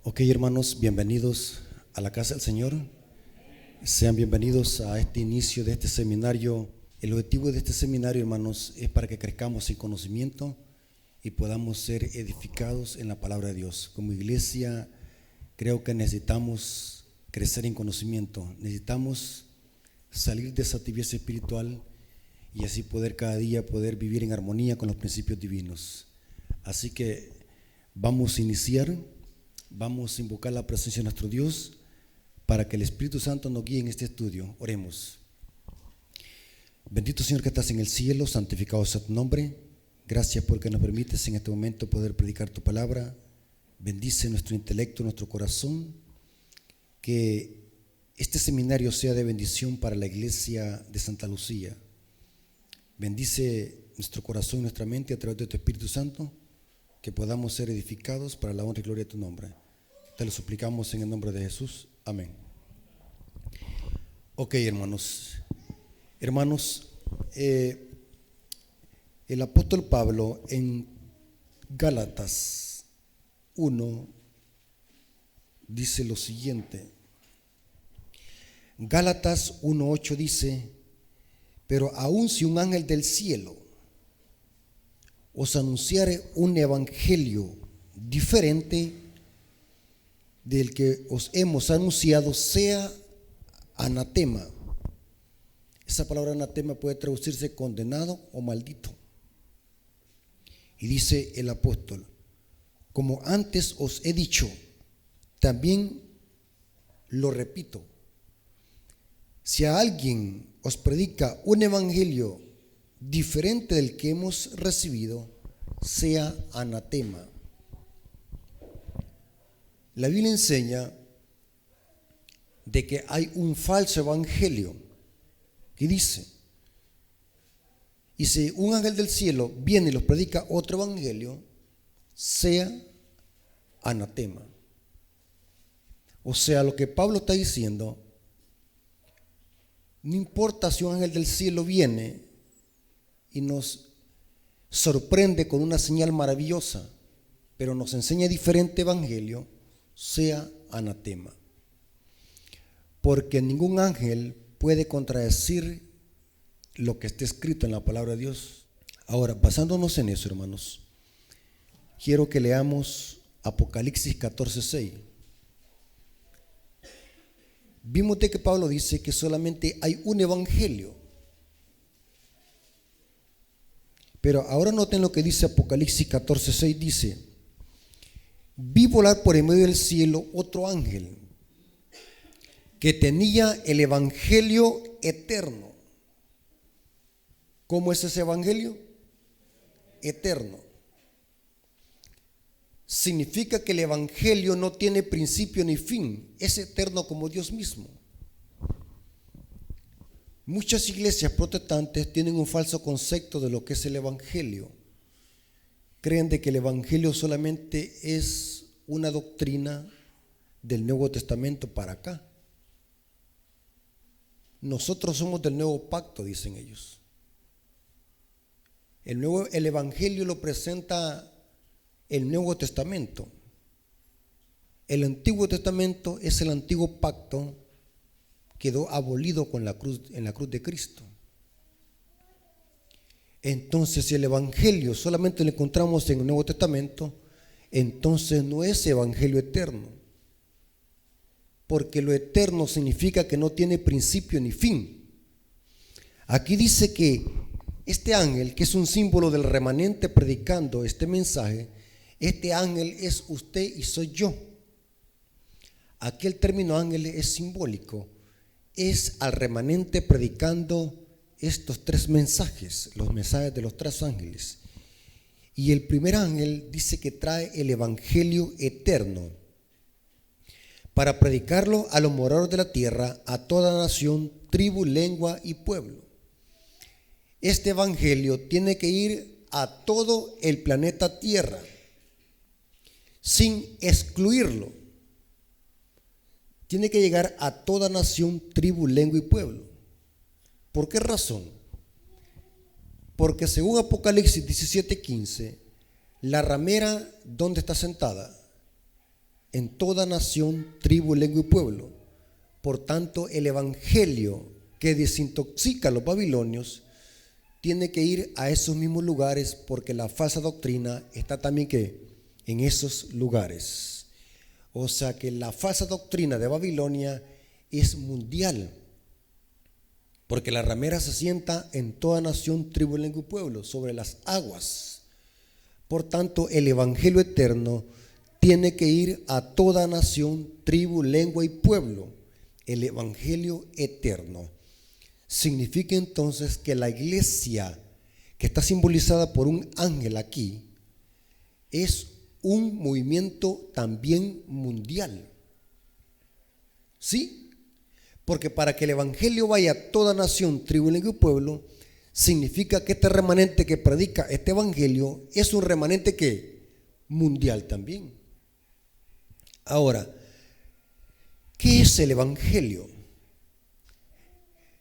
Ok, hermanos, bienvenidos a la casa del Señor. Sean bienvenidos a este inicio de este seminario. El objetivo de este seminario, hermanos, es para que crezcamos en conocimiento y podamos ser edificados en la palabra de Dios. Como iglesia, creo que necesitamos crecer en conocimiento. Necesitamos salir de esa tibieza espiritual y así poder cada día poder vivir en armonía con los principios divinos. Así que vamos a iniciar. Vamos a invocar la presencia de nuestro Dios para que el Espíritu Santo nos guíe en este estudio. Oremos. Bendito Señor que estás en el cielo, santificado sea tu nombre. Gracias porque nos permites en este momento poder predicar tu palabra. Bendice nuestro intelecto, nuestro corazón. Que este seminario sea de bendición para la iglesia de Santa Lucía. Bendice nuestro corazón y nuestra mente a través de tu Espíritu Santo, que podamos ser edificados para la honra y gloria de tu nombre. Te lo suplicamos en el nombre de Jesús. Amén. Ok, hermanos. El apóstol Pablo en Gálatas 1 dice lo siguiente. Gálatas 1:8 dice: pero aun si un ángel del cielo os anunciare un evangelio diferente del que os hemos anunciado, sea anatema. Esa palabra anatema puede traducirse condenado o maldito. Y dice el apóstol: como antes os he dicho, también lo repito, si a alguien os predica un evangelio diferente del que hemos recibido, sea anatema. La Biblia enseña de que hay un falso evangelio que dice: y si un ángel del cielo viene y los predica otro evangelio, sea anatema. O sea, lo que Pablo está diciendo, no importa si un ángel del cielo viene y nos sorprende con una señal maravillosa, pero nos enseña diferente evangelio, sea anatema. Porque ningún ángel puede contradecir lo que está escrito en la palabra de Dios. Ahora, basándonos en eso, hermanos, quiero que leamos Apocalipsis 14:6. Vimos de que Pablo dice que solamente hay un evangelio. Pero ahora noten lo que dice Apocalipsis 14:6. Dice: vi volar por en medio del cielo otro ángel que tenía el evangelio eterno. ¿Cómo es ese evangelio? Eterno. Significa que el evangelio no tiene principio ni fin, es eterno como Dios mismo. Muchas iglesias protestantes tienen un falso concepto de lo que es el evangelio. Creen de que el evangelio solamente es una doctrina del Nuevo Testamento para acá. Nosotros somos del nuevo pacto, dicen ellos. El evangelio lo presenta el Nuevo Testamento. El Antiguo Testamento es el antiguo pacto, quedó abolido con en la cruz de Cristo. Entonces, si el evangelio solamente lo encontramos en el Nuevo Testamento, entonces no es evangelio eterno, porque lo eterno significa que no tiene principio ni fin. Aquí dice que este ángel, que es un símbolo del remanente predicando este mensaje, este ángel es usted y soy yo. Aquí el término ángel es simbólico, es al remanente predicando estos tres mensajes, los mensajes de los tres ángeles. Y el primer ángel dice que trae el evangelio eterno para predicarlo a los moradores de la tierra, a toda nación, tribu, lengua y pueblo. Este evangelio tiene que ir a todo el planeta Tierra, sin excluirlo. Tiene que llegar a toda nación, tribu, lengua y pueblo. ¿Por qué razón? Porque según Apocalipsis 17:15, la ramera, ¿dónde está sentada? en toda nación, tribu, lengua y pueblo. Por tanto, el evangelio que desintoxica a los babilonios tiene que ir a esos mismos lugares, porque la falsa doctrina está también que en esos lugares. O sea que la falsa doctrina de Babilonia es mundial, porque la ramera se sienta en toda nación, tribu, lengua y pueblo, sobre las aguas. Por tanto, el evangelio eterno tiene que ir a toda nación, tribu, lengua y pueblo. El evangelio eterno significa entonces que la iglesia, que está simbolizada por un ángel aquí, es un movimiento también mundial. ¿Sí? Porque para que el evangelio vaya a toda nación, tribu, lengua y pueblo, significa que este remanente que predica este evangelio es un remanente que mundial también. Ahora, ¿qué es el evangelio?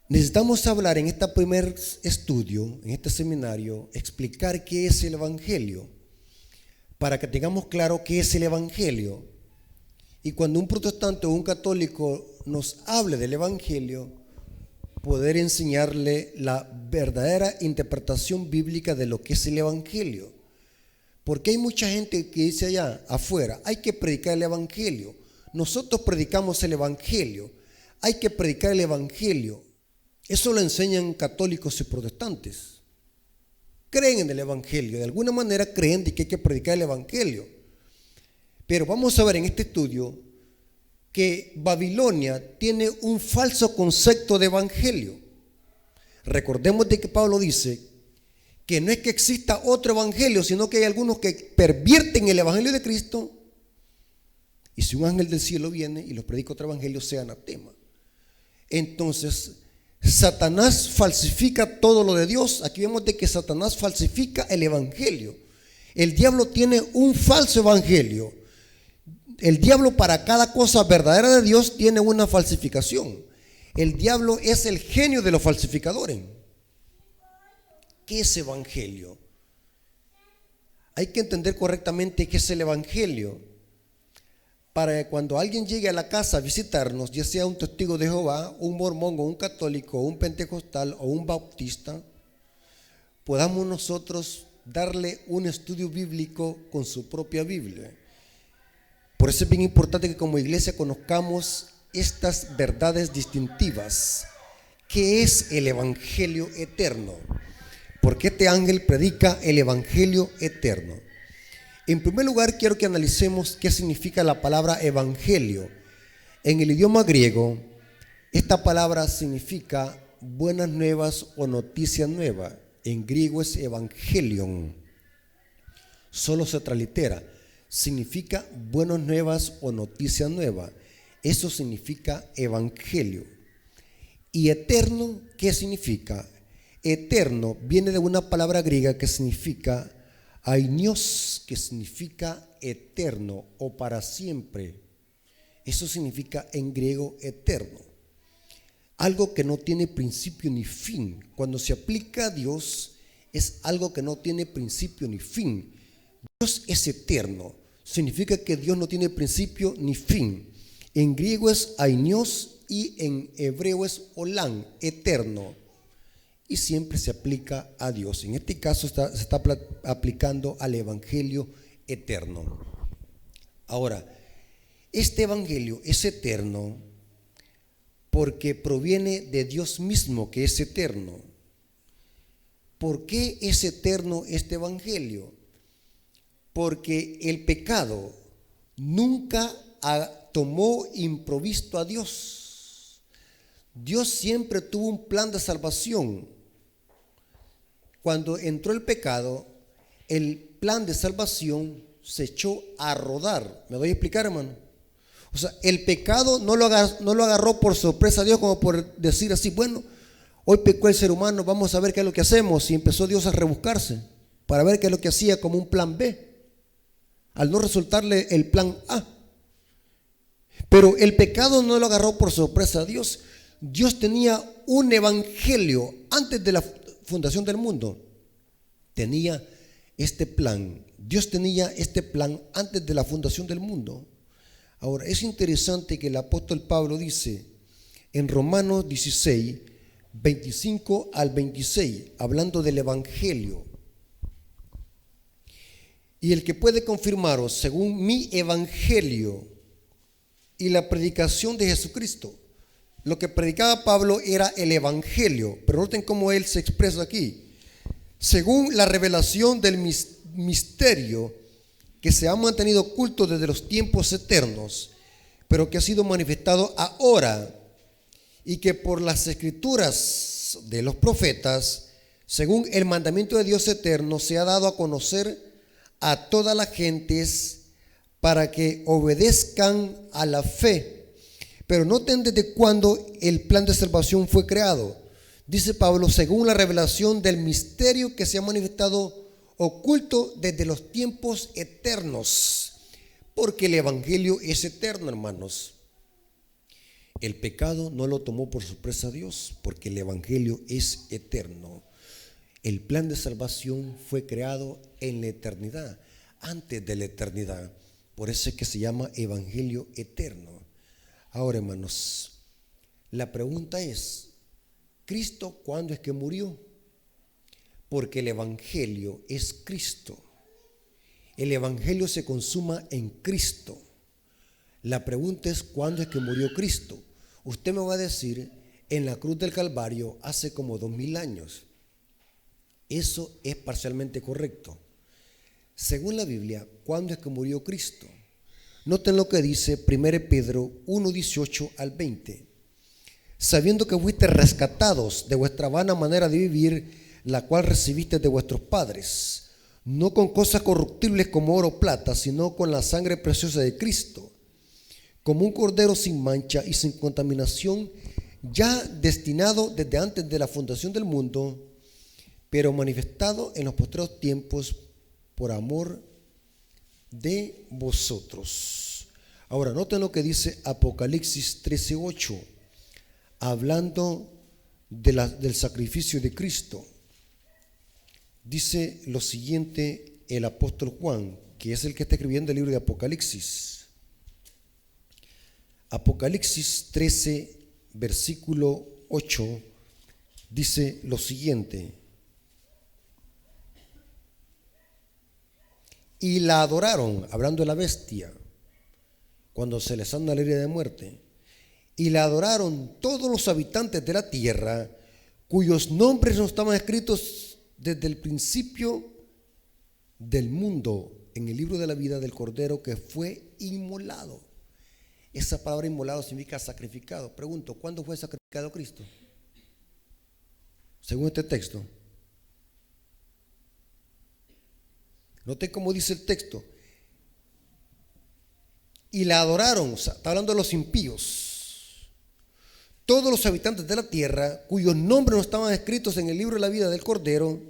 Necesitamos hablar en este primer estudio, en este seminario, explicar qué es el evangelio, para que tengamos claro qué es el evangelio. Y cuando un protestante o un católico nos hable del evangelio, poder enseñarle la verdadera interpretación bíblica de lo que es el evangelio. Porque hay mucha gente que dice allá afuera, hay que predicar el evangelio. Nosotros predicamos el evangelio, hay que predicar el evangelio. Eso lo enseñan católicos y protestantes. Creen en el evangelio, de alguna manera creen de que hay que predicar el evangelio. Pero vamos a ver en este estudio que Babilonia tiene un falso concepto de evangelio. Recordemos de que Pablo dice que no es que exista otro evangelio, sino que hay algunos que pervierten el evangelio de Cristo, y si un ángel del cielo viene y los predica otro evangelio, sea anatema. Entonces, Satanás falsifica todo lo de Dios. Aquí vemos de que Satanás falsifica el evangelio. El diablo tiene un falso evangelio. El diablo, para cada cosa verdadera de Dios, tiene una falsificación. El diablo es el genio de los falsificadores. ¿Qué es evangelio? Hay que entender correctamente qué es el evangelio, para que cuando alguien llegue a la casa a visitarnos, ya sea un testigo de Jehová, un mormón o un católico, o un pentecostal o un bautista, podamos nosotros darle un estudio bíblico con su propia Biblia. Por eso es bien importante que como iglesia conozcamos estas verdades distintivas. ¿Qué es el evangelio eterno? Porque este ángel predica el evangelio eterno. En primer lugar, quiero que analicemos qué significa la palabra evangelio. En el idioma griego, esta palabra significa buenas nuevas o noticia nueva. En griego es evangelion. Solo se translitera. Significa buenas nuevas o noticia nueva. Eso significa evangelio. ¿Y eterno qué significa? Eterno viene de una palabra griega que significa ainios, que significa eterno o para siempre. Eso significa en griego eterno. Algo que no tiene principio ni fin. Cuando se aplica a Dios, es algo que no tiene principio ni fin. Dios es eterno. Significa que Dios no tiene principio ni fin. En griego es ainios y en hebreo es olam, eterno. Y siempre se aplica a Dios. En este caso se está aplicando al evangelio eterno. Ahora, este evangelio es eterno porque proviene de Dios mismo, que es eterno. ¿Por qué es eterno este evangelio? Porque el pecado nunca tomó improvisto a Dios. Dios siempre tuvo un plan de salvación. Cuando entró el pecado, el plan de salvación se echó a rodar. ¿Me voy a explicar, hermano? O sea, el pecado no lo agarró por sorpresa a Dios, como por decir así, bueno, hoy pecó el ser humano, vamos a ver qué es lo que hacemos. Y empezó Dios a rebuscarse para ver qué es lo que hacía, como un plan B, al no resultarle el plan A. Pero el pecado no lo agarró por sorpresa a Dios. Dios tenía un evangelio antes de la fundación del mundo. Tenía este plan. Dios tenía este plan antes de la fundación del mundo. Ahora, es interesante que el apóstol Pablo dice en Romanos 16, 25 al 26, hablando del evangelio: y el que puede confirmaros según mi evangelio y la predicación de Jesucristo. Lo que predicaba Pablo era el evangelio, pero noten cómo él se expresa aquí: según la revelación del misterio que se ha mantenido oculto desde los tiempos eternos, pero que ha sido manifestado ahora, y que por las escrituras de los profetas, según el mandamiento de Dios eterno, se ha dado a conocer a todas las gentes para que obedezcan a la fe. Pero noten desde cuándo el plan de salvación fue creado. Dice Pablo, según la revelación del misterio que se ha manifestado oculto desde los tiempos eternos. Porque el evangelio es eterno, hermanos. El pecado no lo tomó por sorpresa a Dios, porque el evangelio es eterno. El plan de salvación fue creado en la eternidad, antes de la eternidad. Por eso es que se llama evangelio eterno. Ahora, hermanos, la pregunta es: ¿Cristo cuándo es que murió? Porque el evangelio es Cristo. El evangelio se consuma en Cristo. La pregunta es: ¿cuándo es que murió Cristo? Usted me va a decir, en la cruz del Calvario hace como 2000 años. Eso es parcialmente correcto. Según la Biblia, ¿cuándo es que murió Cristo? Noten lo que dice 1 Pedro 1, 18 al 20. Sabiendo que fuiste rescatados de vuestra vana manera de vivir, la cual recibiste de vuestros padres, no con cosas corruptibles como oro o plata, sino con la sangre preciosa de Cristo, como un cordero sin mancha y sin contaminación, ya destinado desde antes de la fundación del mundo, pero manifestado en los postreros tiempos por amor de vosotros. Ahora, noten lo que dice Apocalipsis 13:8, hablando del sacrificio de Cristo. Dice lo siguiente el apóstol Juan, que es el que está escribiendo el libro de Apocalipsis. Apocalipsis 13, versículo 8, dice lo siguiente: y la adoraron, hablando de la bestia, cuando se les anda la herida de muerte, y la adoraron todos los habitantes de la tierra, cuyos nombres no estaban escritos desde el principio del mundo en el libro de la vida del Cordero que fue inmolado. Esa palabra inmolado significa sacrificado. Pregunto, ¿cuándo fue sacrificado Cristo? Según este texto. Noten cómo dice el texto: y la adoraron, o sea, está hablando de los impíos, todos los habitantes de la tierra, cuyos nombres no estaban escritos en el libro de la vida del Cordero,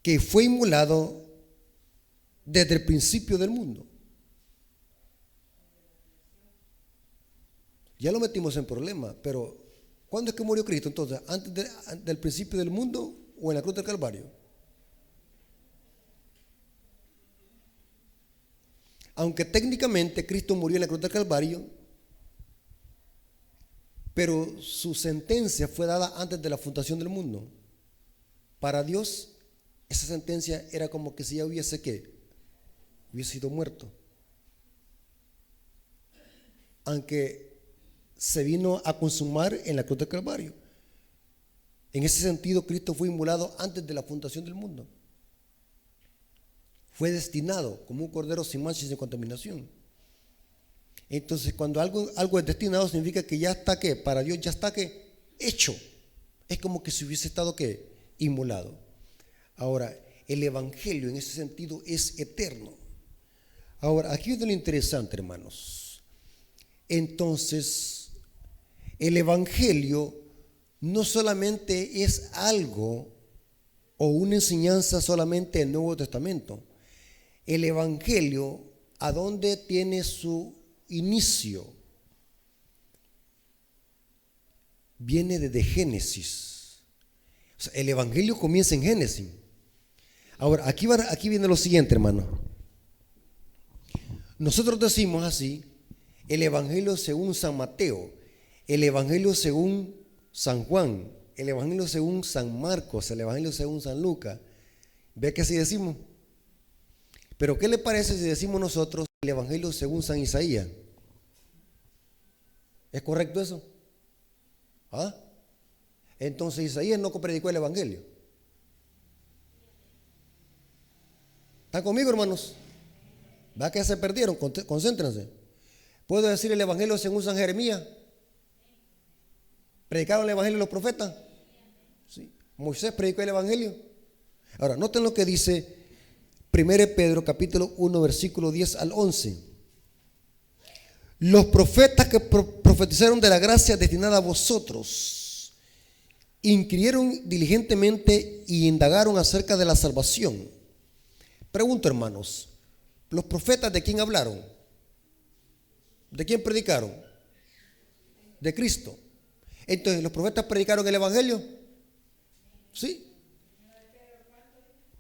que fue inmolado desde el principio del mundo. Ya lo metimos en problema, pero ¿cuándo es que murió Cristo entonces? ¿Antes del principio del mundo o en la cruz del Calvario? Aunque técnicamente Cristo murió en la cruz del Calvario, pero su sentencia fue dada antes de la fundación del mundo. Para Dios, esa sentencia era como que si ya hubiese sido muerto. Aunque se vino a consumar en la cruz del Calvario. En ese sentido, Cristo fue inmolado antes de la fundación del mundo. Fue destinado como un cordero sin mancha y sin contaminación. Entonces, cuando algo es destinado, significa que ya está, ¿qué? Para Dios ya está, ¿qué? Hecho. Es como que si hubiese estado, ¿qué? Inmolado. Ahora, el evangelio en ese sentido es eterno. Ahora, aquí es lo interesante, hermanos. Entonces, el evangelio no solamente es algo o una enseñanza solamente del Nuevo Testamento. El evangelio, ¿a dónde tiene su inicio? Viene desde Génesis. O sea, el evangelio comienza en Génesis. Ahora, aquí viene lo siguiente, hermano. Nosotros decimos así: el Evangelio según San Mateo, el Evangelio según San Juan, el Evangelio según San Marcos, el Evangelio según San Lucas. ¿Ve que así decimos? Pero ¿qué le parece si decimos nosotros el Evangelio según San Isaías? ¿Es correcto eso? ¿Ah? Entonces Isaías no predicó el Evangelio. ¿Están conmigo, hermanos? ¿Va que se perdieron? Concéntrense. ¿Puedo decir el Evangelio según San Jeremías? ¿Predicaron el Evangelio los profetas? Sí. ¿Moisés predicó el Evangelio? Ahora, noten lo que dice 1 Pedro capítulo 1 versículo 10 al 11. Los profetas que profetizaron de la gracia destinada a vosotros inquirieron diligentemente y indagaron acerca de la salvación. Pregunto, hermanos, ¿los profetas de quién hablaron? ¿De quién predicaron? De Cristo. Entonces, ¿los profetas predicaron el Evangelio? Sí.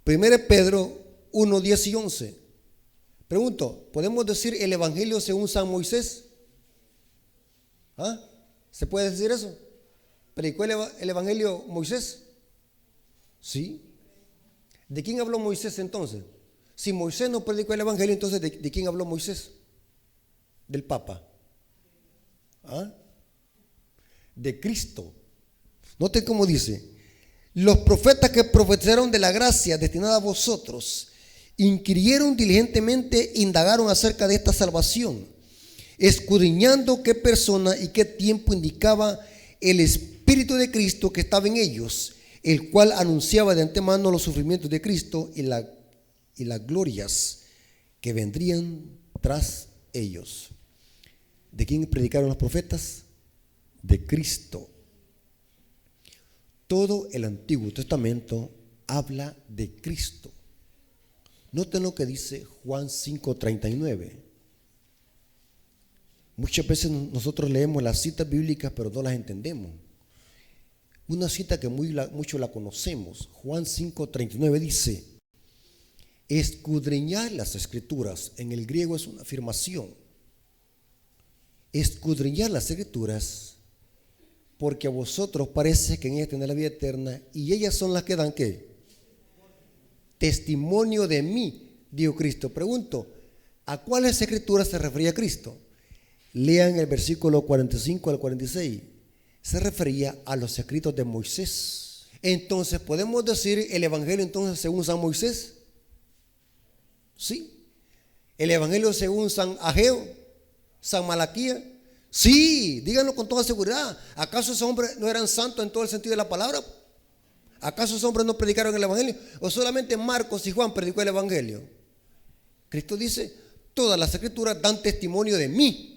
1 Pedro 1, 10 y 11. Pregunto, ¿podemos decir el Evangelio según San Moisés? ¿Ah? ¿Se puede decir eso? ¿Predicó el Evangelio Moisés? Sí. ¿De quién habló Moisés entonces? Si Moisés no predicó el Evangelio, entonces ¿de quién habló Moisés? Del Papa. ¿Ah? De Cristo. Noten cómo dice: los profetas que profetizaron de la gracia destinada a vosotros inquirieron diligentemente, indagaron acerca de esta salvación, escudriñando qué persona y qué tiempo indicaba el Espíritu de Cristo que estaba en ellos, el cual anunciaba de antemano los sufrimientos de Cristo y las glorias que vendrían tras ellos. ¿De quién predicaron los profetas? De Cristo. Todo el Antiguo Testamento habla de Cristo. Noten lo que dice Juan 5:39. Muchas veces nosotros leemos las citas bíblicas pero no las entendemos. Una cita que mucho la conocemos. Juan 5:39 dice: escudriñad las escrituras. En el griego es una afirmación. Escudriñad las escrituras, porque a vosotros parece que en ellas tenéis la vida eterna, y ellas son las que dan ¿qué? Testimonio de mí, dijo Cristo. Pregunto, ¿a cuáles escrituras se refería Cristo? Lean el versículo 45 al 46. Se refería a los escritos de Moisés. Entonces, ¿podemos decir el Evangelio entonces según San Moisés? Sí. ¿El Evangelio según San Ageo? ¿San Malaquías? Sí, díganlo con toda seguridad. ¿Acaso esos hombres no eran santos en todo el sentido de la palabra? ¿Acaso esos hombres no predicaron el Evangelio? ¿O solamente Marcos y Juan predicó el Evangelio? Cristo dice: todas las escrituras dan testimonio de mí.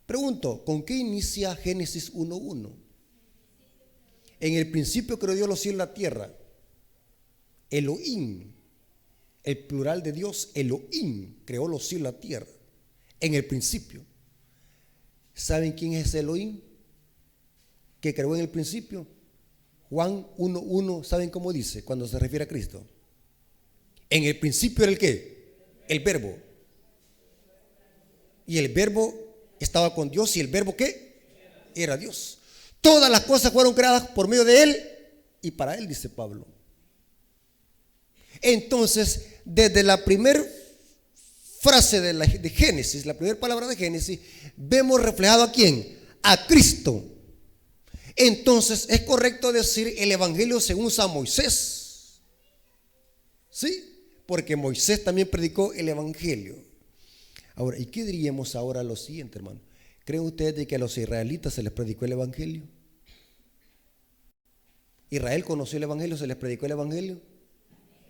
Pregunto, ¿con qué inicia Génesis 1:1? En el principio creó Dios los cielos y la tierra. Elohim, el plural de Dios, Elohim, creó los cielos y la tierra. En el principio. ¿Saben quién es Elohim? Que creó en el principio. Juan 1:1, ¿saben cómo dice cuando se refiere a Cristo? En el principio era el ¿qué? El verbo. Y el verbo estaba con Dios, y el verbo ¿qué? Era Dios. Todas las cosas fueron creadas por medio de Él y para Él, dice Pablo. Entonces, desde la primera frase de Génesis, la primera palabra de Génesis, vemos reflejado ¿a quién? A Cristo. Entonces, ¿es correcto decir el Evangelio según San Moisés? ¿Sí? Porque Moisés también predicó el Evangelio. Ahora, ¿y qué diríamos ahora lo siguiente, hermano? ¿Creen ustedes de que a los israelitas se les predicó el Evangelio? ¿Israel conoció el Evangelio? ¿Se les predicó el Evangelio?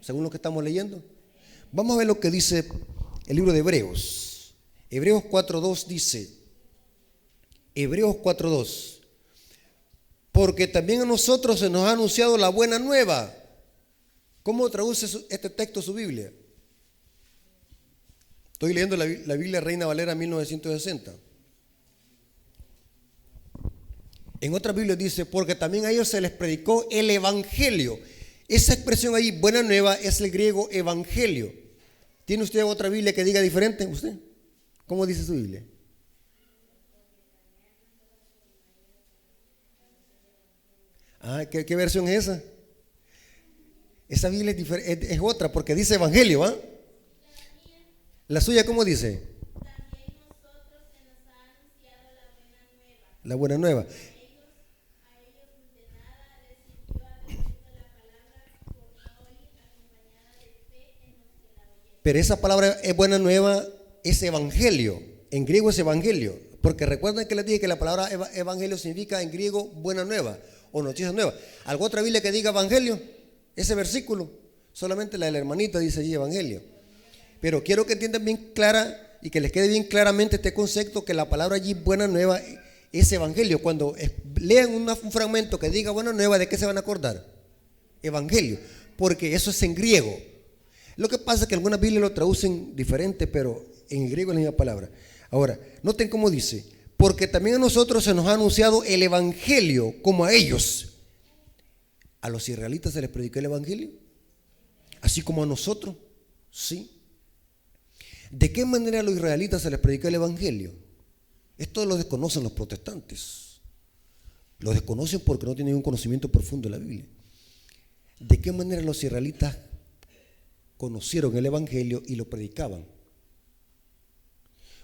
Según lo que estamos leyendo. Vamos a ver lo que dice el libro de Hebreos. Hebreos 4:2 dice: Hebreos 4:2. Porque también a nosotros se nos ha anunciado la buena nueva. ¿Cómo traduce este texto su Biblia? Estoy leyendo la Biblia Reina Valera 1960. En otra Biblia dice: porque también a ellos se les predicó el Evangelio. Esa expresión ahí, buena nueva, es el griego evangelio. ¿Tiene usted otra Biblia que diga diferente? ¿Usted? ¿Cómo dice su Biblia? ¿Qué versión es esa? Esa Biblia es otra porque dice Evangelio, ¿ah? ¿La suya cómo dice? La buena nueva. Pero esa palabra es buena nueva, es evangelio. En griego es evangelio. Porque recuerden que les dije que la palabra evangelio significa en griego buena nueva o noticia nueva. ¿Alguna otra Biblia que diga evangelio? Ese versículo. Solamente la de la hermanita dice allí evangelio. Pero quiero que entiendan bien clara y que les quede bien claramente este concepto, que la palabra allí buena nueva es evangelio. Cuando lean un fragmento que diga buena nueva, ¿de qué se van a acordar? Evangelio. Porque eso es en griego. Lo que pasa es que algunas Biblias lo traducen diferente, pero en griego es la misma palabra. Ahora, noten cómo dice: porque también a nosotros se nos ha anunciado el evangelio como a ellos. ¿A los israelitas se les predicó el evangelio? Así como a nosotros, sí. ¿De qué manera a los israelitas se les predicó el evangelio? Esto lo desconocen los protestantes. Lo desconocen porque no tienen un conocimiento profundo de la Biblia. ¿De qué manera los israelitas conocieron el evangelio y lo predicaban?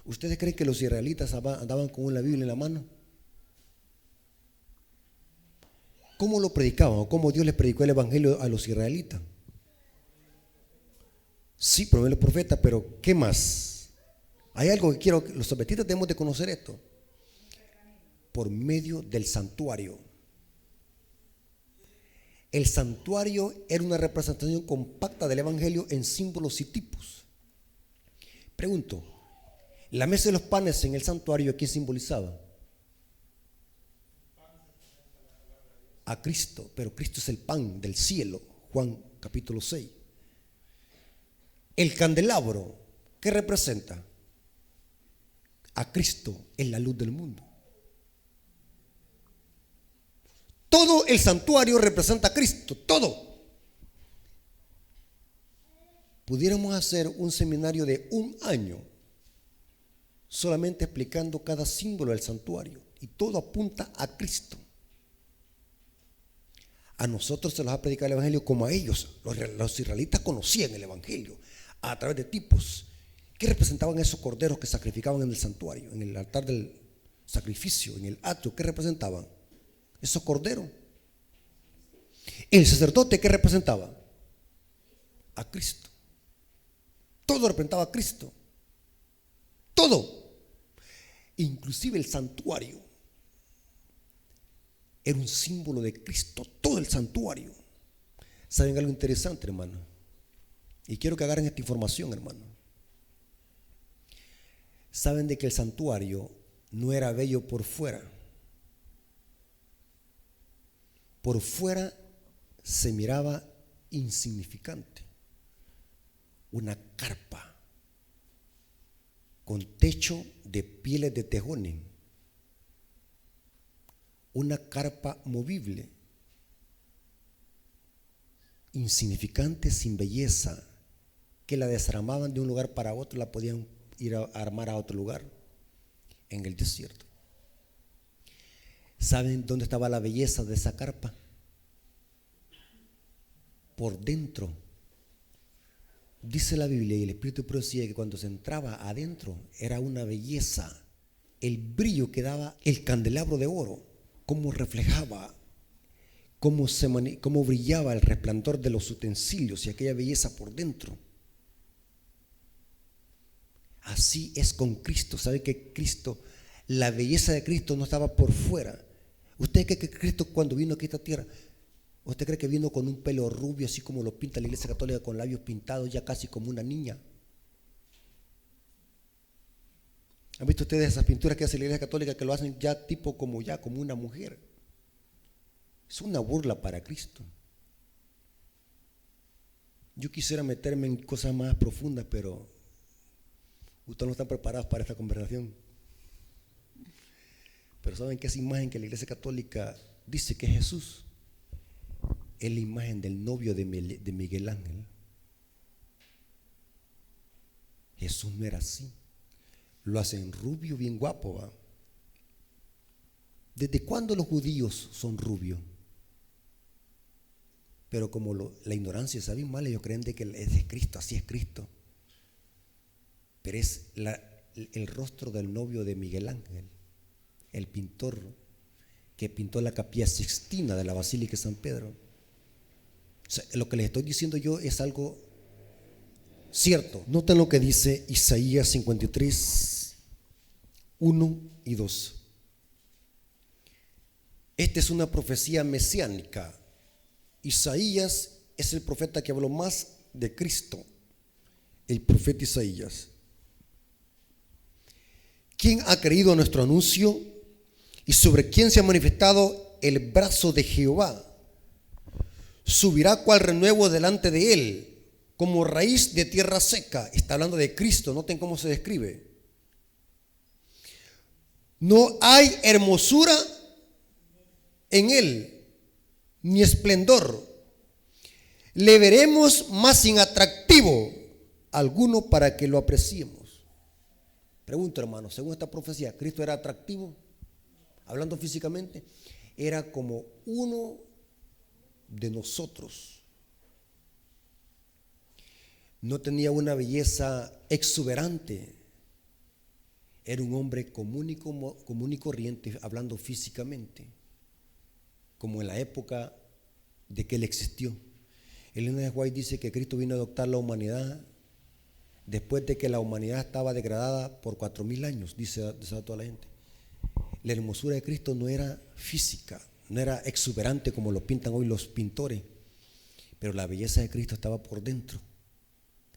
¿Ustedes creen que los israelitas andaban con la Biblia en la mano? ¿Cómo lo predicaban o cómo Dios les predicó el evangelio a los israelitas? Sí, por medio de los profetas, pero ¿qué más? Hay algo que quiero, los adventistas debemos de conocer esto. Por medio del santuario. El santuario era una representación compacta del evangelio en símbolos y tipos. Pregunto, la mesa de los panes en el santuario, ¿a quién simbolizaba? A Cristo, pero Cristo es el pan del cielo, Juan capítulo 6. El candelabro, ¿qué representa? A Cristo en la luz del mundo. Todo el santuario representa a Cristo, todo. Pudiéramos hacer un seminario de 1 año solamente explicando cada símbolo del santuario, y todo apunta a Cristo. A nosotros se nos ha predicado el evangelio como a ellos. Los israelitas conocían el evangelio a través de tipos. ¿Qué representaban esos corderos que sacrificaban en el santuario, en el altar del sacrificio, en el atrio? ¿Qué representaban esos corderos? El sacerdote, ¿qué representaba? A Cristo. Todo representaba a Cristo. Todo. Inclusive el santuario era un símbolo de Cristo. Todo el santuario. ¿Saben algo interesante, hermano? Y quiero que agarren esta información, hermano. ¿Saben de que el santuario no era bello por fuera? Por fuera se miraba insignificante. Una carpa con techo de pieles de tejones. Una carpa movible, insignificante, sin belleza, que la desarmaban de un lugar para otro, la podían ir a armar a otro lugar, en el desierto. ¿Saben dónde estaba la belleza de esa carpa? Por dentro. Dice la Biblia, y el Espíritu decía que cuando se entraba adentro era una belleza, el brillo que daba el candelabro de oro, cómo reflejaba, cómo brillaba el resplandor de los utensilios y aquella belleza por dentro. Así es con Cristo. ¿Sabe que Cristo, la belleza de Cristo no estaba por fuera? ¿Usted cree que Cristo cuando vino aquí a esta tierra, usted cree que vino con un pelo rubio así como lo pinta la Iglesia Católica, con labios pintados ya casi como una niña? ¿Han visto ustedes esas pinturas que hace la Iglesia Católica que lo hacen ya tipo como una mujer? Es una burla para Cristo. Yo quisiera meterme en cosas más profundas, pero ustedes no están preparados para esta conversación. Pero ¿saben que esa imagen que la Iglesia Católica dice que es Jesús? Es la imagen del novio de Miguel Ángel. Jesús no era así. Lo hacen rubio, bien guapo, ¿va? ¿Desde cuándo los judíos son rubios? Pero como la ignorancia es abismal, ellos creen de que es de Cristo, así es Cristo. Pero es el rostro del novio de Miguel Ángel, el pintor que pintó la Capilla Sixtina de la Basílica de San Pedro. O sea, lo que les estoy diciendo yo es algo cierto. Noten lo que dice Isaías 53, 1 y 2. Esta es una profecía mesiánica. Isaías es el profeta que habló más de Cristo, el profeta Isaías. ¿Quién ha creído a nuestro anuncio? ¿Y sobre quién se ha manifestado el brazo de Jehová? Subirá cual renuevo delante de él, como raíz de tierra seca. Está hablando de Cristo, noten cómo se describe. No hay hermosura en él, ni esplendor. Le veremos más sin atractivo alguno para que lo apreciemos. Pregunto, hermano, según esta profecía, ¿Cristo era atractivo? Hablando físicamente, era como uno de nosotros. No tenía una belleza exuberante. Era un hombre común y corriente, hablando físicamente, como en la época de que él existió. Elena de White dice que Cristo vino a adoptar la humanidad después de que la humanidad estaba degradada por 4000 años, dice toda la gente. La hermosura de Cristo no era física, no era exuberante como lo pintan hoy los pintores, pero la belleza de Cristo estaba por dentro.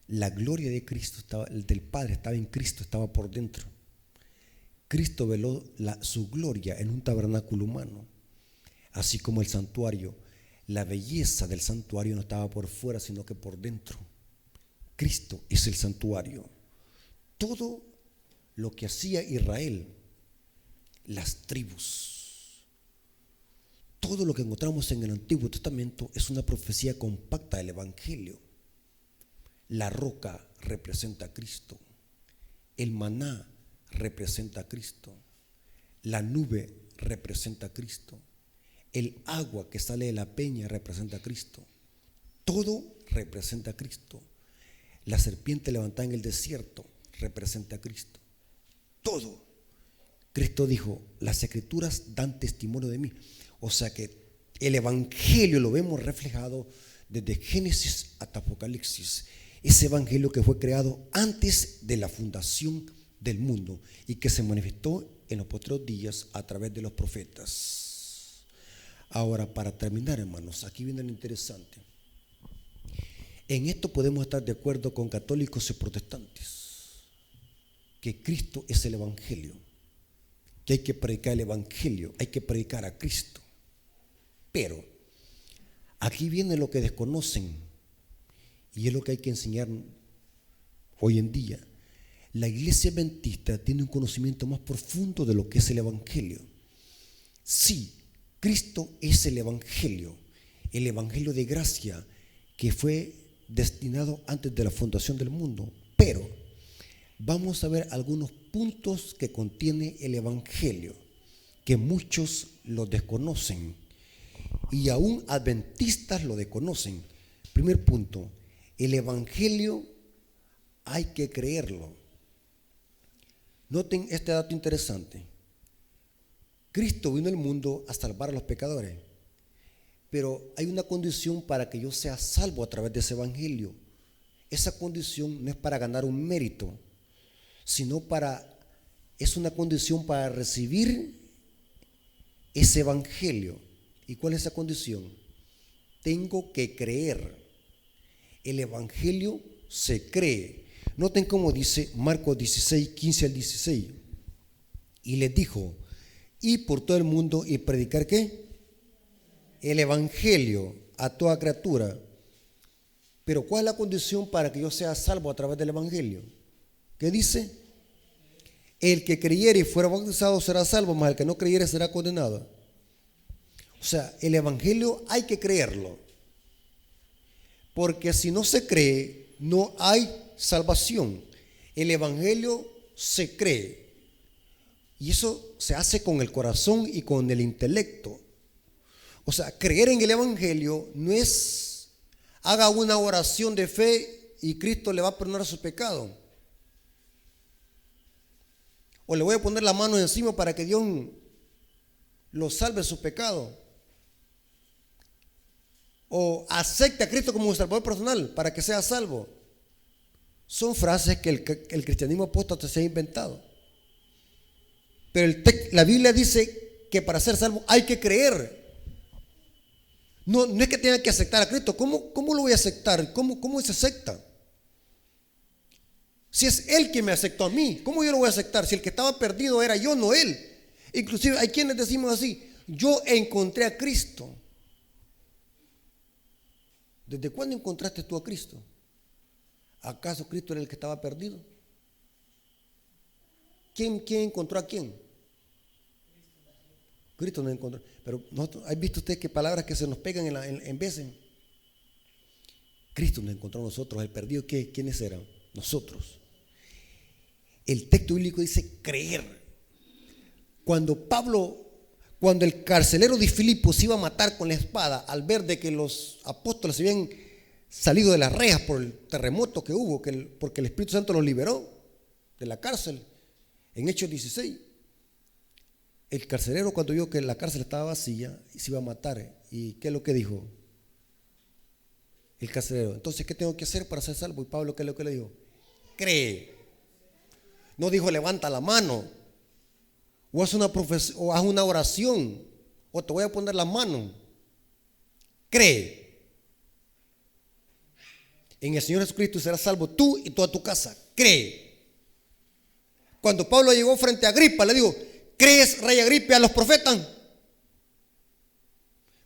La gloria de Cristo, del Padre, estaba en Cristo, estaba por dentro. Cristo veló su gloria en un tabernáculo humano, así como el santuario. La belleza del santuario no estaba por fuera, sino que por dentro. Cristo es el santuario. Todo lo que hacía Israel, las tribus, todo lo que encontramos en el Antiguo Testamento es una profecía compacta del Evangelio. La roca representa a Cristo, el maná representa a Cristo, la nube representa a Cristo, el agua que sale de la peña representa a Cristo. Todo representa a Cristo. La serpiente levantada en el desierto representa a Cristo. Todo. Cristo dijo, las escrituras dan testimonio de mí. O sea que el evangelio lo vemos reflejado desde Génesis hasta Apocalipsis. Ese evangelio que fue creado antes de la fundación del mundo y que se manifestó en los postreros días a través de los profetas. Ahora, para terminar, hermanos, aquí viene lo interesante. En esto podemos estar de acuerdo con católicos y protestantes, que Cristo es el evangelio, que hay que predicar el evangelio, hay que predicar a Cristo. Pero aquí viene lo que desconocen y es lo que hay que enseñar hoy en día. La iglesia adventista tiene un conocimiento más profundo de lo que es el evangelio. Sí, Cristo es el evangelio de gracia que fue destinado antes de la fundación del mundo. Pero vamos a ver algunos puntos que contiene el evangelio, que muchos lo desconocen y aún adventistas lo desconocen. Primer punto, el evangelio hay que creerlo. Noten este dato interesante. Cristo vino al mundo a salvar a los pecadores, pero hay una condición para que yo sea salvo a través de ese evangelio. Esa condición no es para ganar un mérito, sino es una condición para recibir ese evangelio. ¿Y cuál es esa condición? Tengo que creer. El evangelio se cree. Noten cómo dice Marcos 16, 15 al 16. Y les dijo, ir por todo el mundo y predicar ¿qué? El evangelio a toda criatura. Pero ¿cuál es la condición para que yo sea salvo a través del evangelio? ¿Qué dice? El que creyere y fuera bautizado será salvo, mas el que no creyere será condenado. O sea, el evangelio hay que creerlo, porque si no se cree, no hay salvación. El evangelio se cree. Y eso se hace con el corazón y con el intelecto. O sea, creer en el evangelio no es haga una oración de fe y Cristo le va a perdonar su pecado. O le voy a poner la mano encima para que Dios lo salve de su pecado. O acepte a Cristo como un salvador personal para que sea salvo. Son frases que el cristianismo apóstata se ha inventado. Pero la Biblia dice que para ser salvo hay que creer. No es que tenga que aceptar a Cristo. ¿Cómo lo voy a aceptar? ¿Cómo se acepta? Si es Él quien me aceptó a mí, ¿cómo yo lo voy a aceptar? Si el que estaba perdido era yo, no Él. Inclusive hay quienes decimos así: yo encontré a Cristo. ¿Desde cuándo encontraste tú a Cristo? ¿Acaso Cristo era el que estaba perdido? ¿Quién encontró a quién? Cristo nos encontró. Pero ¿ha visto usted qué palabras que se nos pegan en veces? Cristo nos encontró a nosotros. El perdido, ¿quiénes eran? Nosotros. El texto bíblico dice creer. Cuando el carcelero de Filipo se iba a matar con la espada, al ver de que los apóstoles se habían salido de las rejas por el terremoto que hubo, porque el Espíritu Santo los liberó de la cárcel, en Hechos 16, el carcelero, cuando vio que la cárcel estaba vacía, se iba a matar. ¿Y qué es lo que dijo el carcelero? Entonces, ¿qué tengo que hacer para ser salvo? Y Pablo, ¿qué es lo que le dijo? Cree. No dijo levanta la mano, o haz una oración, o te voy a poner la mano. Cree en el Señor Jesucristo y serás salvo tú y toda tu casa. Cree. Cuando Pablo llegó frente a Agripa, le dijo: ¿crees, rey Agripa, a los profetas?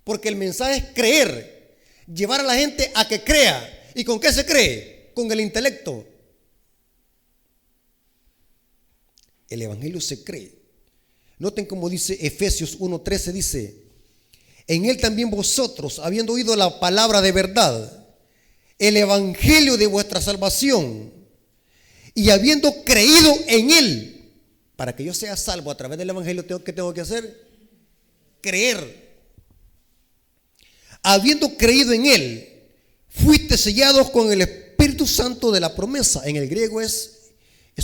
Porque el mensaje es creer, llevar a la gente a que crea. ¿Y con qué se cree? Con el intelecto. El evangelio se cree. Noten cómo dice Efesios 1:13, dice: en él también vosotros, habiendo oído la palabra de verdad, el evangelio de vuestra salvación, y habiendo creído en él. Para que yo sea salvo a través del evangelio, ¿qué tengo que hacer? Creer. Habiendo creído en él, fuiste sellados con el Espíritu Santo de la promesa. En el griego es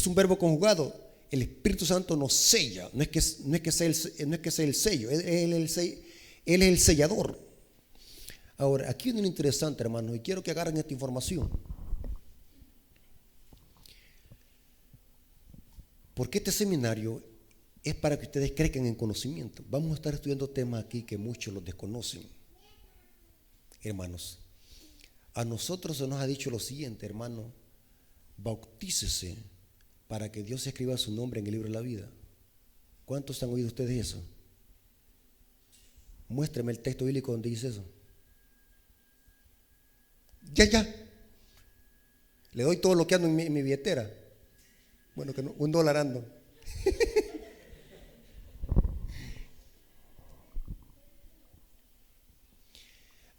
un verbo conjugado. El Espíritu Santo nos sella. No es que sea el sello. Él es el sellador. Ahora, aquí viene lo interesante, hermanos, y quiero que agarren esta información. Porque este seminario es para que ustedes crezcan en conocimiento. Vamos a estar estudiando temas aquí que muchos los desconocen. Hermanos, a nosotros se nos ha dicho lo siguiente: hermano, bautícese para que Dios escriba su nombre en el libro de la vida. ¿Cuántos han oído ustedes eso? Muéstrame el texto bíblico donde dice eso. Ya. Le doy todo lo que ando en mi billetera. Bueno, que no, $1 ando.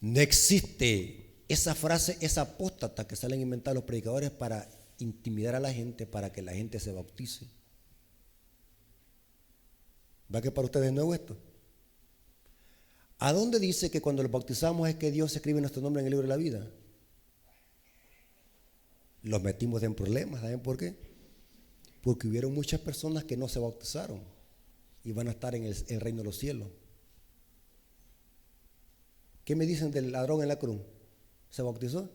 No existe esa frase, esa apóstata que salen a inventar los predicadores para intimidar a la gente, para que la gente se bautice. ¿Va que para ustedes es nuevo esto? ¿A dónde dice que cuando los bautizamos es que Dios escribe nuestro nombre en el libro de la vida? Los metimos en problemas, ¿saben por qué? Porque hubieron muchas personas que no se bautizaron y van a estar en el reino de los cielos. ¿Qué me dicen del ladrón en la cruz? ¿Se bautizó?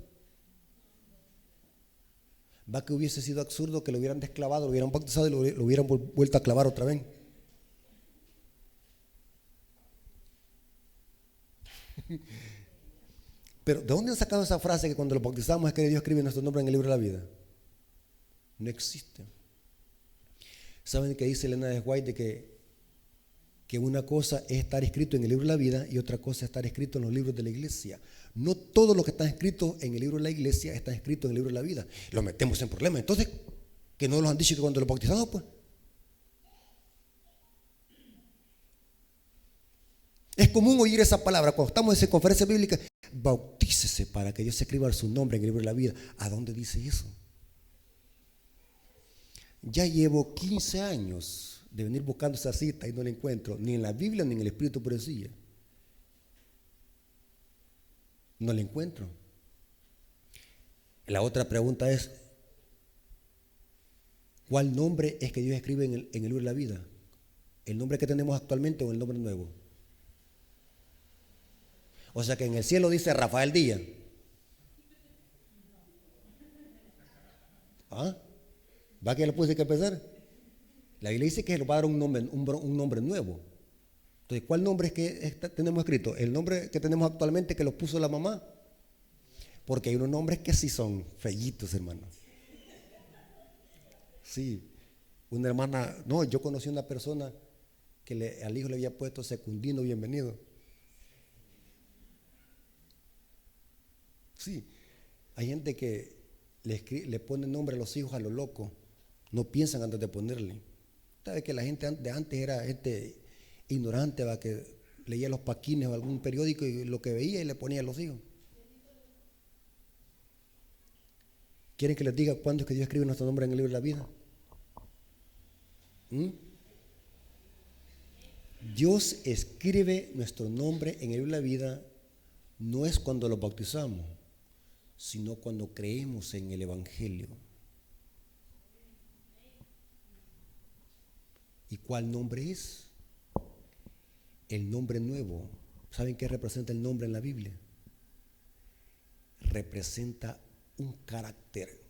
¿Va que hubiese sido absurdo que lo hubieran desclavado, lo hubieran bautizado y lo hubieran vuelto a clavar otra vez? Pero ¿de dónde han sacado esa frase que cuando lo bautizamos es que Dios escribe nuestro nombre en el libro de la vida? No existe. ¿Saben qué dice Elena de White? De que una cosa es estar escrito en el libro de la vida y otra cosa es estar escrito en los libros de la iglesia. No todo lo que está escrito en el libro de la iglesia está escrito en el libro de la vida. Lo metemos en problemas. Entonces, que no nos han dicho que cuando lo bautizamos, pues. Es común oír esa palabra cuando estamos en conferencia bíblica: bautícese para que Dios escriba su nombre en el libro de la vida. ¿A dónde dice eso? Ya llevo 15 años de venir buscando esa cita y no la encuentro, ni en la Biblia ni en el Espíritu Profecía. No la encuentro. La otra pregunta es, ¿cuál nombre es que Dios escribe en el libro de la vida? ¿El nombre que tenemos actualmente o el nombre nuevo? O sea que en el cielo dice Rafael Díaz. ¿Ah? ¿Va que le puse que empezar? La Biblia dice que le va a dar un nombre nuevo. Entonces, ¿cuál nombre es que tenemos escrito? El nombre que tenemos actualmente que lo puso la mamá. Porque hay unos nombres que sí son fellitos, hermano. Sí. Una hermana, no, yo conocí a una persona que al hijo le había puesto Secundino Bienvenido. Sí. Hay gente que le pone nombre a los hijos a lo loco. No piensan antes de ponerle. ¿Sabe que la gente de antes era gente ignorante, va, que leía los paquines o algún periódico y lo que veía y le ponía a los hijos? ¿Quieren que les diga cuándo es que Dios escribe nuestro nombre en el libro de la vida? Dios escribe nuestro nombre en el libro de la vida no es cuando lo bautizamos, sino cuando creemos en el Evangelio. ¿Y cuál nombre es? El nombre nuevo. ¿Saben qué representa el nombre en la Biblia? Representa un carácter.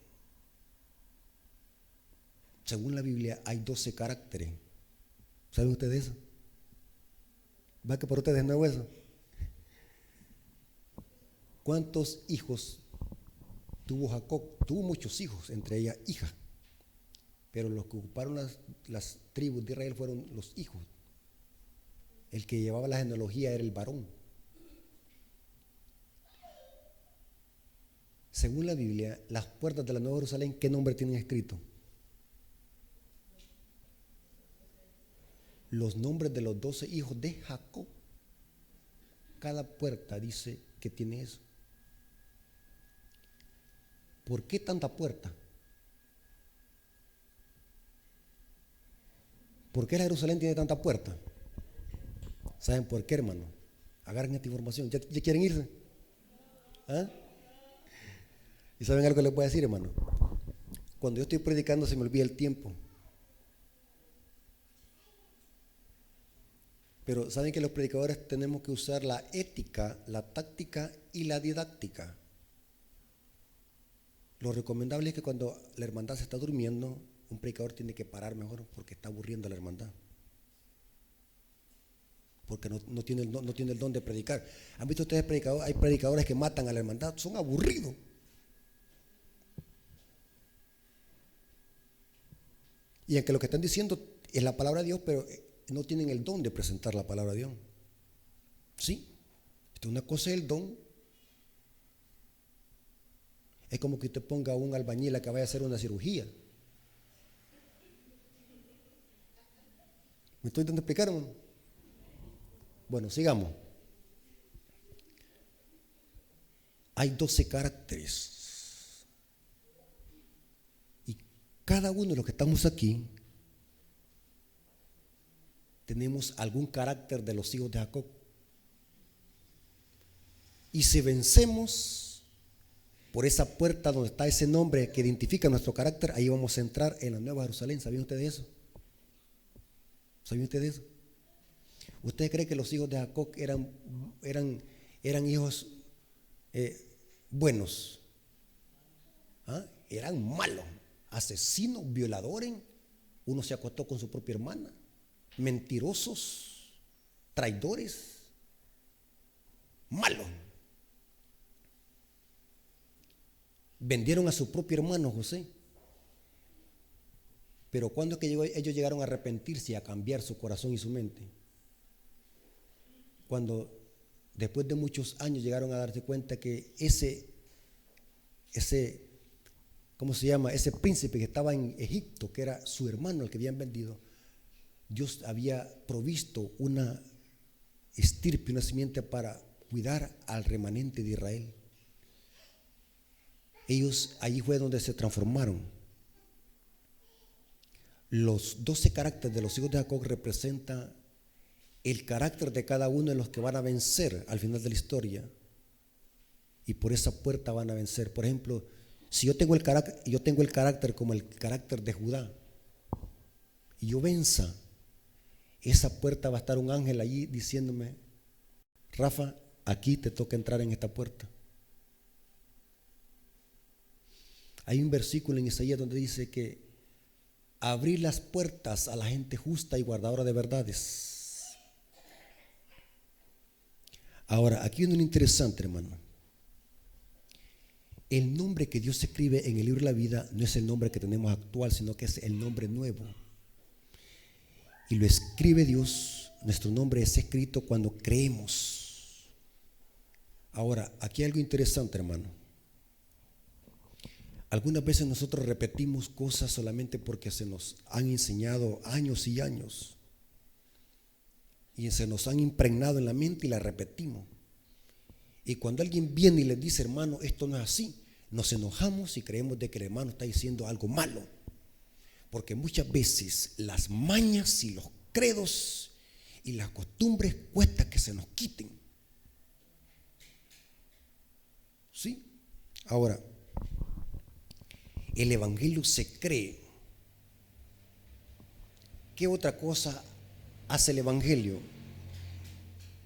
Según la Biblia hay 12 caracteres. ¿Saben ustedes eso? ¿Va que por ustedes es nuevo eso? ¿Cuántos hijos tuvo Jacob? Tuvo muchos hijos, entre ellas hijas. Pero los que ocuparon las tribus de Israel fueron los hijos. El que llevaba la genealogía era el varón. Según la Biblia, las puertas de la Nueva Jerusalén, ¿qué nombre tienen escrito? Los nombres de los 12 hijos de Jacob. Cada puerta dice que tiene eso. ¿Por qué tanta puerta? ¿Por qué la Jerusalén tiene tanta puerta? ¿Saben por qué, hermano? Agarren esta información. ¿Ya quieren irse? ¿Ah? ¿Y saben algo que les voy a decir, hermano? Cuando yo estoy predicando se me olvida el tiempo. Pero saben que los predicadores tenemos que usar la ética, la táctica y la didáctica. Lo recomendable es que cuando la hermandad se está durmiendo, un predicador tiene que parar mejor porque está aburriendo a la hermandad. Porque no tiene el don de predicar. ¿Han visto ustedes predicadores? Hay predicadores que matan a la hermandad, son aburridos. Y aunque lo que están diciendo es la palabra de Dios, pero no tienen el don de presentar la palabra de Dios. ¿Sí? Una cosa es el don. Es como que usted ponga a un albañil a que vaya a hacer una cirugía. ¿Me estoy intentando explicar, hermano? Bueno, sigamos. Hay 12 caracteres. Y cada uno de los que estamos aquí tenemos algún carácter de los hijos de Jacob. Y si vencemos por esa puerta donde está ese nombre que identifica nuestro carácter, ahí vamos a entrar en la Nueva Jerusalén. ¿Sabían ustedes eso? ¿Sabían ustedes eso? ¿Usted cree que los hijos de Jacob eran hijos buenos? ¿Ah? Eran malos, asesinos, violadores. Uno se acostó con su propia hermana, mentirosos, traidores, malos. Vendieron a su propio hermano José. Pero ¿cuándo es que ellos llegaron a arrepentirse y a cambiar su corazón y su mente? Cuando después de muchos años llegaron a darse cuenta que ese ¿cómo se llama? Ese príncipe que estaba en Egipto, que era su hermano, el que habían vendido, Dios había provisto una estirpe, una simiente para cuidar al remanente de Israel. Ellos, allí fue donde se transformaron. los 12 caracteres de los hijos de Jacob representan el carácter de cada uno de los que van a vencer al final de la historia. Y por esa puerta van a vencer. Por ejemplo, si yo tengo el carácter como el carácter de Judá, y yo venza, esa puerta va a estar un ángel allí diciéndome: Rafa, aquí te toca entrar en esta puerta. Hay un versículo en Isaías donde dice que abrir las puertas a la gente justa y guardadora de verdades. Ahora, aquí viene un interesante, hermano. El nombre que Dios escribe en el libro de la vida no es el nombre que tenemos actual, sino que es el nombre nuevo. Y lo escribe Dios. Nuestro nombre es escrito cuando creemos. Ahora, aquí hay algo interesante, hermano. Algunas veces nosotros repetimos cosas solamente porque se nos han enseñado años y años. Y se nos han impregnado en la mente y la repetimos. Y cuando alguien viene y les dice: hermano, esto no es así, nos enojamos y creemos de que el hermano está diciendo algo malo. Porque muchas veces las mañas y los credos y las costumbres cuesta que se nos quiten. ¿Sí? Ahora, el evangelio se cree. ¿Qué otra cosa hace el evangelio?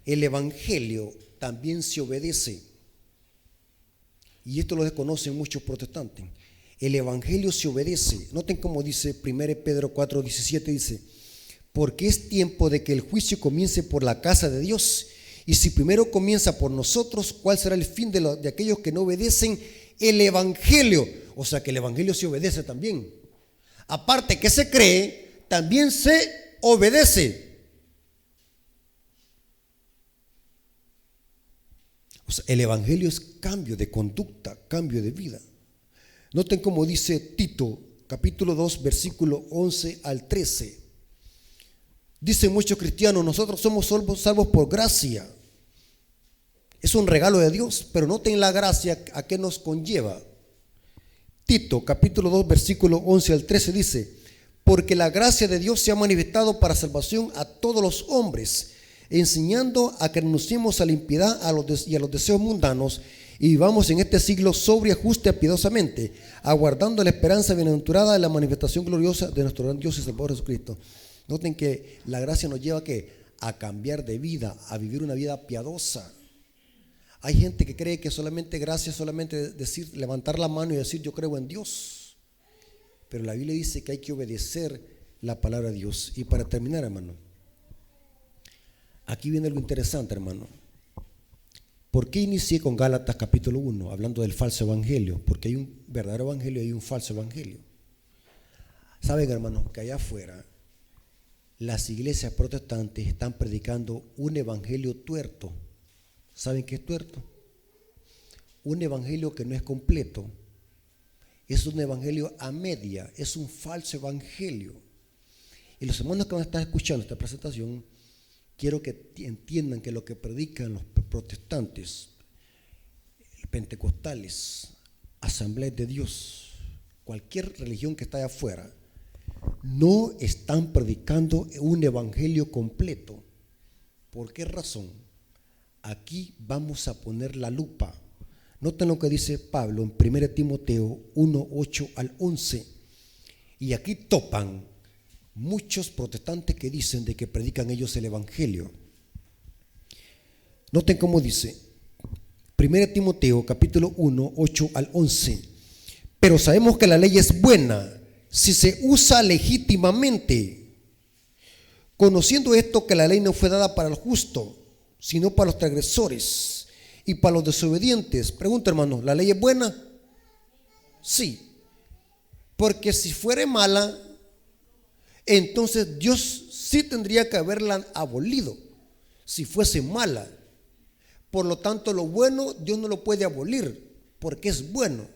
El evangelio también se obedece. Y esto lo desconocen muchos protestantes. El evangelio se obedece. Noten cómo dice 1 Pedro 4:17, dice: porque es tiempo de que el juicio comience por la casa de Dios. Y si primero comienza por nosotros, ¿cuál será el fin de aquellos que no obedecen el evangelio? O sea que el evangelio se obedece también. Aparte que se cree, también se obedece. O sea, el evangelio es cambio de conducta, cambio de vida. Noten cómo dice Tito, capítulo 2, versículo 11 al 13. Dicen muchos cristianos: nosotros somos salvos por gracia. Es un regalo de Dios, pero noten la gracia a qué nos conlleva. Tito, capítulo 2, versículo 11 al 13 dice: porque la gracia de Dios se ha manifestado para salvación a todos los hombres, enseñando a que renunciemos a la impiedad y a los deseos mundanos, y vivamos en este siglo sobria, justa y piadosamente, aguardando la esperanza bienaventurada de la manifestación gloriosa de nuestro gran Dios y Salvador Jesucristo. Noten que la gracia nos lleva a cambiar de vida, a vivir una vida piadosa. Hay gente que cree que solamente gracia, solamente decir, levantar la mano y decir: yo creo en Dios. Pero la Biblia dice que hay que obedecer la palabra de Dios. Y para terminar, hermano, aquí viene algo interesante, hermano. ¿Por qué inicié con Gálatas capítulo 1, hablando del falso evangelio? Porque hay un verdadero evangelio y hay un falso evangelio. Saben, hermano, que allá afuera las iglesias protestantes están predicando un evangelio tuerto. ¿Saben qué es tuerto? Un evangelio que no es completo. Es un evangelio a media, es un falso evangelio. Y los hermanos que van a estar escuchando esta presentación, quiero que entiendan que lo que predican los protestantes, pentecostales, asambleas de Dios, cualquier religión que está allá afuera, no están predicando un evangelio completo. ¿Por qué razón? Aquí vamos a poner la lupa. Noten lo que dice Pablo en 1 Timoteo 1, 8 al 11. Y aquí topan muchos protestantes que dicen de que predican ellos el evangelio. Noten cómo dice 1 Timoteo capítulo 1, 8 al 11. Pero sabemos que la ley es buena si se usa legítimamente, conociendo esto, que la ley no fue dada para el justo, sino para los transgresores y para los desobedientes. Pregunta, hermano, ¿la ley es buena? Sí. Porque si fuera mala, entonces Dios sí tendría que haberla abolido, si fuese mala. Por lo tanto, lo bueno Dios no lo puede abolir, porque es bueno.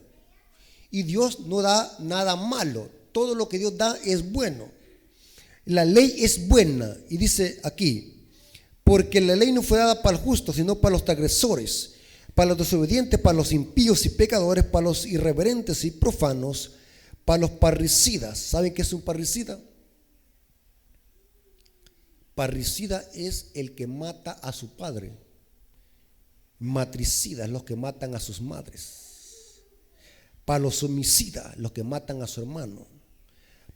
Y Dios no da nada malo. Todo lo que Dios da es bueno. La ley es buena. Y dice aquí: porque la ley no fue dada para el justo, sino para los transgresores, para los desobedientes, para los impíos y pecadores, para los irreverentes y profanos, para los parricidas. ¿Saben qué es un parricida? Parricida es el que mata a su padre. Matricidas, los que matan a sus madres. Para los homicidas, los que matan a su hermano.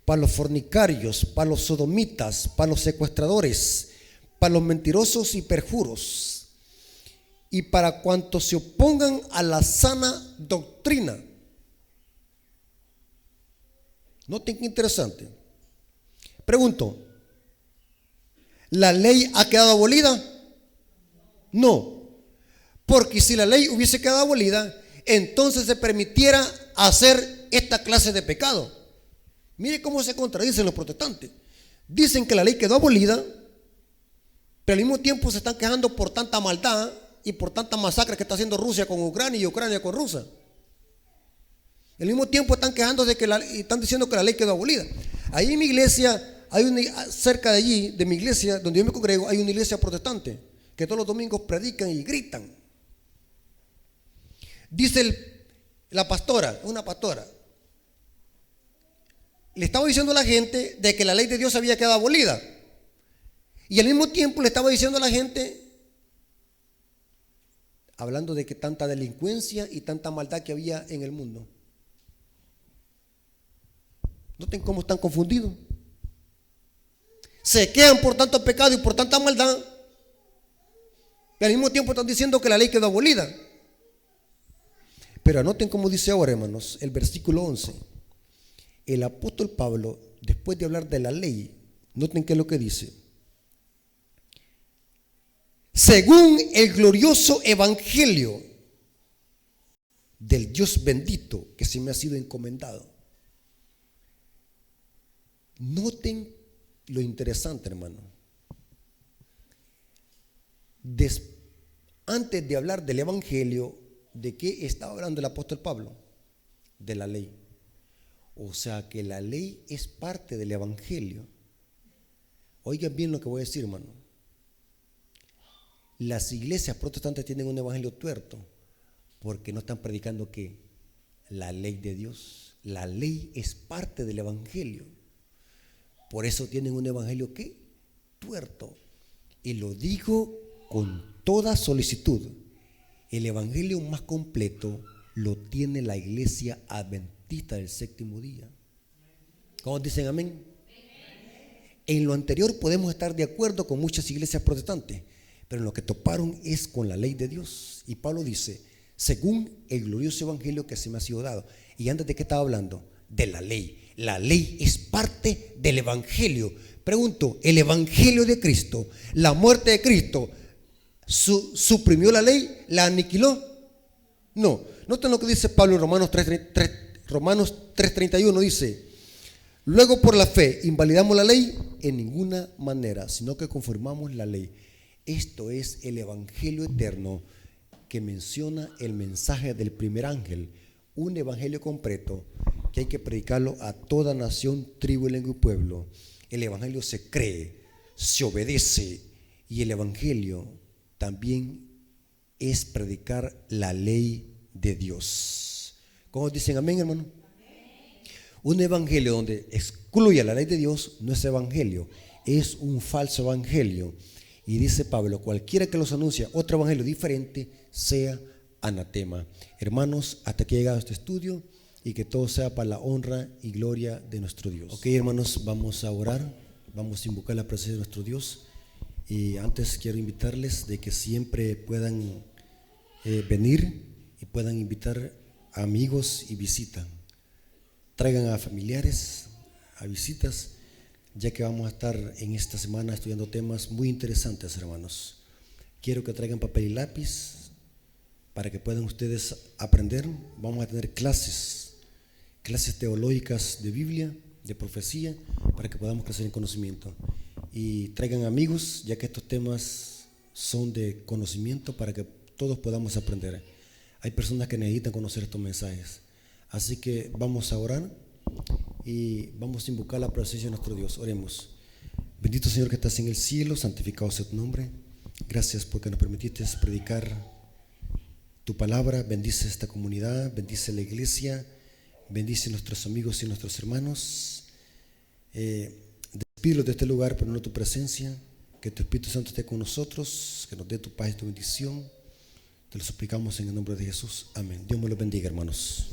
Para los fornicarios, para los sodomitas, para los secuestradores, para los mentirosos y perjuros, y para cuantos se opongan a la sana doctrina. Noten qué interesante. Pregunto, ¿la ley ha quedado abolida? No, porque si la ley hubiese quedado abolida, entonces se permitiera hacer esta clase de pecado. Mire cómo se contradicen los protestantes. Dicen que la ley quedó abolida, pero al mismo tiempo se están quejando por tanta maldad y por tanta masacre que está haciendo Rusia con Ucrania y Ucrania con Rusia. Al mismo tiempo están quejándose y están diciendo que la ley quedó abolida. Ahí en mi iglesia, cerca de allí, de mi iglesia, donde yo me congrego, hay una iglesia protestante que todos los domingos predican y gritan. Dice la pastora, una pastora, le estaba diciendo a la gente de que la ley de Dios había quedado abolida. Y al mismo tiempo le estaba diciendo a la gente, hablando de que tanta delincuencia y tanta maldad que había en el mundo. Noten cómo están confundidos. Se quejan por tanto pecado y por tanta maldad, y al mismo tiempo están diciendo que la ley quedó abolida. Pero anoten cómo dice ahora, hermanos, el versículo 11. El apóstol Pablo, después de hablar de la ley, noten qué es lo que dice. Según el glorioso evangelio del Dios bendito que se me ha sido encomendado. Noten lo interesante, hermano. Antes de hablar del evangelio, ¿de qué estaba hablando el apóstol Pablo? De la ley. O sea que la ley es parte del evangelio. Oigan bien lo que voy a decir, hermano. Las iglesias protestantes tienen un evangelio tuerto porque no están predicando que la ley de Dios. La ley es parte del evangelio. Por eso tienen un evangelio ¿qué? Tuerto. Y lo digo con toda solicitud. El evangelio más completo lo tiene la iglesia adventista del séptimo día. ¿Cómo dicen amén? En lo anterior podemos estar de acuerdo con muchas iglesias protestantes, pero en lo que toparon es con la ley de Dios. Y Pablo dice, según el glorioso evangelio que se me ha sido dado. ¿Y antes de qué estaba hablando? De la ley. La ley es parte del evangelio. Pregunto, ¿el evangelio de Cristo, la muerte de Cristo, suprimió la ley? ¿La aniquiló? No. Noten lo que dice Pablo en Romanos 3:31, dice, luego por la fe invalidamos la ley en ninguna manera, sino que conformamos la ley. Esto es el evangelio eterno que menciona el mensaje del primer ángel, un evangelio completo que hay que predicarlo a toda nación, tribu, lengua y pueblo. El evangelio se cree, se obedece, y el evangelio también es predicar la ley de Dios. ¿Cómo dicen amén, hermano? Amén. Un evangelio donde excluye la ley de Dios no es evangelio, es un falso evangelio. Y dice Pablo, cualquiera que los anuncia otro evangelio diferente sea anatema. Hermanos, hasta aquí ha llegado este estudio y que todo sea para la honra y gloria de nuestro Dios. Ok, hermanos, vamos a orar, vamos a invocar la presencia de nuestro Dios. Y antes quiero invitarles de que siempre puedan venir y puedan invitar a amigos y visitas. Traigan a familiares, a visitas, ya que vamos a estar en esta semana estudiando temas muy interesantes, hermanos. Quiero que traigan papel y lápiz para que puedan ustedes aprender. Vamos a tener clases teológicas de Biblia, de profecía, para que podamos crecer en conocimiento. Y traigan amigos, ya que estos temas son de conocimiento para que todos podamos aprender. Hay personas que necesitan conocer estos mensajes. Así que vamos a orar y vamos a invocar la presencia de nuestro Dios. Oremos. Bendito Señor que estás en el cielo, santificado sea tu nombre. Gracias porque nos permitiste predicar tu palabra. Bendice esta comunidad, bendice la iglesia, bendice a nuestros amigos y nuestros hermanos. Despídelos de este lugar, pero no tu presencia. Que tu Espíritu Santo esté con nosotros, que nos dé tu paz y tu bendición. Te lo suplicamos en el nombre de Jesús. Amén. Dios me los bendiga, hermanos.